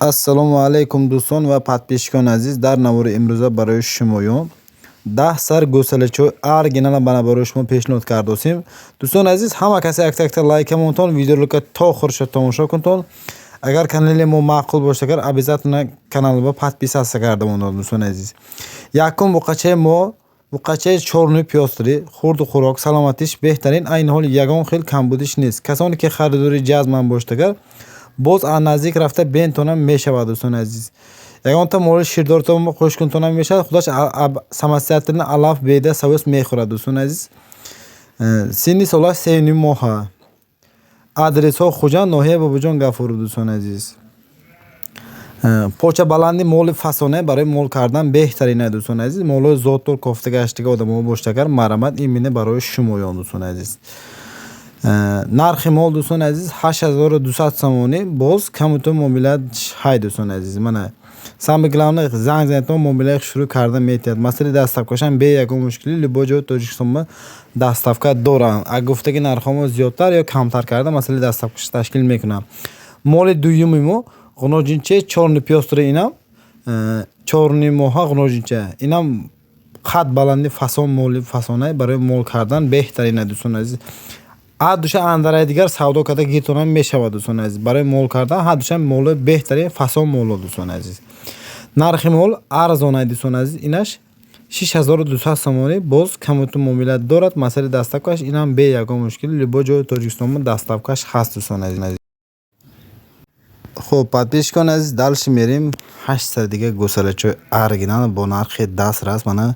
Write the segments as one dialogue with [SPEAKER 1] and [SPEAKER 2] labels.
[SPEAKER 1] ассалому алайкум дӯстон ва подписчикони азиз. Дар навори имрӯза барои шумоён 10 сар гӯсалачои оригинала бана барои шумо пешниҳод кардосем. Дӯстони азиз, ҳама касе як-якта лайкамонтон, видеорӯка то охирша тамошо кунтон. Агар канали мо маъқул бошагар, обязательно каналба подписаться кардамонон. Дӯстони азиз, якум буқачаи мо буқачаи чорнӯи пиёстри хурду хӯрок саломатиш беҳтарин, айни ҳол ягон хел камбудиш нест. Касоне ки харидори ҷазман боштагар, боз аз наздик рафта бентонам мешавад. Дӯстони азиз, ягонта моли ширдортон хушкунтонам мешавад. Худаш самостоятельно алаф беда савус мехӯрад. Дӯстони азиз, синни солаш 3 моҳа. Адресҳо Хуҷанд, ноҳияи Бобоҷон Гафуров. Дӯстони азиз, поча баланди моли фасоне барои мол кардан беҳтарина. Дӯстони азиз, молҳои зотдор кофта гаштага одамҳо боштагар марамат имине барои шумоён. Дӯстони азиз, нархи мол дӯстони азиз 8200 сомонӣ. Боз камутон муомилаат ҳай. Дӯстони азиз, мана самби главное занг занетон муомилаи шурӯъ карда метиҳад. Масъалаи доставкашам бе ягон мушкилӣ любой ҷои Тоҷикистонба доставка дорам. Агар гуфтаги нархҳомо зиёдтар ё камтар карда масъалаи доставкаш ташкил мекунам. Моли дуюми мо ғуножинчаи чорни пиёстри инам 4 моҳа ғуножинча. Инам қад баланди фасон моли фасонае барои мол кардан беҳтарина. Дӯстони азиз, ҳаддуша андараи дигар савдо карда гиртонам мешавад. Дӯстони азиз, барои мол кардан ҳаддуша молои беҳтарин фасон моло. Дӯстони азиз, нархи мол арзонае. Дӯстони азиз, инаш 6200 сомонӣ. Боз камуту муомилат дорад. масъалаи доставкаш инам бе ягон мушкил любой ҷои Тоҷикистонба доставкаш ҳаст. Дӯстони азиз, хуб подписчикони азиз, далши мерим 8 сар дига гӯсалачои оригинал бо нархи 10 раз мана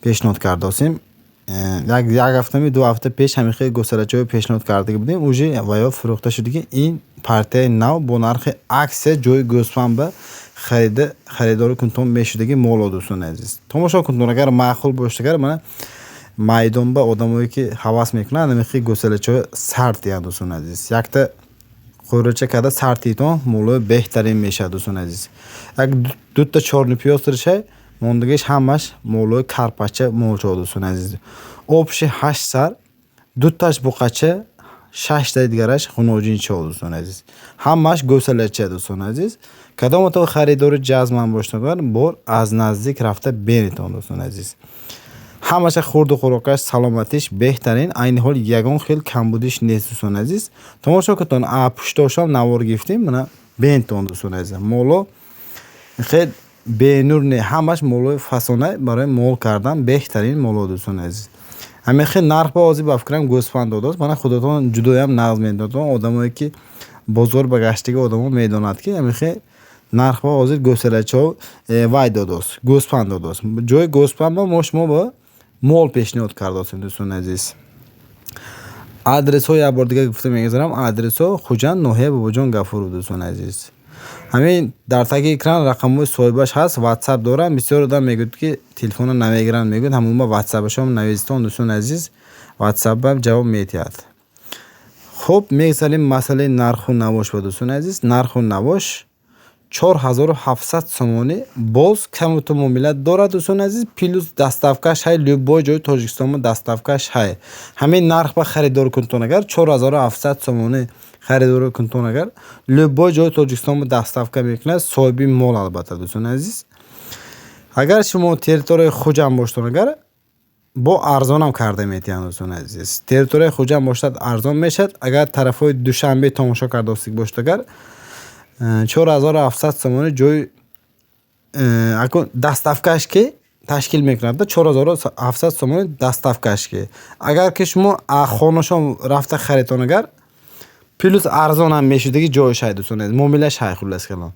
[SPEAKER 1] пешниҳод кардосем. як ҳафтами 2 ҳафта пеш ҳамин хел гӯсалачои пешниҳод кардага будем. Уже ва ё фурӯхта шудагӣ ин партияи нав бо нархи аксия ҷои гӯспанба харидори кунтон мешудагӣ моло. Дӯстони азиз, тамошо кунтон. Агар маъқул боштагар мана майдонба одамое ки ҳавас мекунанд ҳамин хел гӯсалачои сартиянд. Дӯстони азиз, якта қӯрача карда сартитон молои беҳтарин мешавад. Дӯстони азиз, як дута чорни пиёстришай мондагиш ҳамаш молои карпача молчо. Дӯстони азиз, обши 8 сар, дуташ буқача, 6 таи дигараш ғуножинчо. Дӯстони азиз, ҳамаш гӯсалача. Дӯстони азиз, кадомато харидори ҷазман боштагар бор аз наздик рафта бенитон. Дӯстони азиз, ҳамаша хурду хӯрокаш саломатиш беҳтарин, айни ҳол ягон хел камбудиш нест. Дӯстони азиз, тамошо кунтон. Пуштошам навор гирифтем, мана бентон. Дӯстони азиз, моло хел бенур не, ҳамаш молои фасона барои мол кардан беҳтарин моло. Дӯстони азиз, ҳамин хел нарх ба ҳозир ба фикрам гӯспанд додост. Мана худотон ҷудоям нағз медодон. Одамое ки бозор ба гаштаги одамо медонад ки ҳамин хел нарх ба ҳозир гӯсалачо вай додост, гӯспанд додост. ҷои гӯспанба мо шумо ба мол пешниҳод кардосем. Дӯстони азиз, адресҳо як бор дига гуфта мегузарам. Адресҳо Хуҷанд, ноҳияи Бобоҷон Гафуров. Дӯстони азиз, ҳамин дар таги экран рақамҳои соҳибаш ҳаст. ватсап дорам. бисёр одам мегӯяд ки телефона намегиранд, мегӯяд ҳамон ба ватсапашон навистон. Дӯстони азиз, ватсапам ҷавоб метиҳад. хуб, мегзарем масъалаи нарху навош ба. Дӯстони азиз, нарху навош 4700 сомонӣ. Боз камуту муомилат дорад. Дӯстони азиз, плюс доставкаш ҳай. любой ҷои Тоҷикистонба доставкаш ҳай. ҳамин нарх ба харидор кунтон агар 4700 сомонӣ харидор кунтон агар любой ҷои Тоҷикистонба доставка мекунад. соҳиби мол албатта. Дӯстони азиз, агар шумо территорияи Хуҷанд боштон агар бо арзонам карда метиҳанд. Дӯстони азиз, территорияи Хуҷанд бошад арзон мешавад. агар тарафҳои Душанбе тамошо кардостик боштагар 4700 сомонӣ ҷои доставкаш ки ташкил мекунад. 4700 сомонӣ доставкаш ки. агар ки шумо хонашон рафта харитон агар плюс арзонам мешудаги ҷоишай. Дӯстони азиз, муомилаш ҳай. хулас калом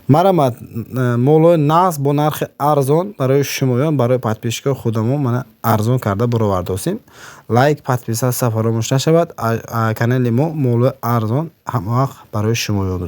[SPEAKER 1] марамат молои нағз бо нархи арзон барои шумоён, барои подписчикои худамо мана арзон карда баровардосем. лайк, подписатсия фаромӯш нашавад. канали мо молои арзон ҳама вақт барои шумоён.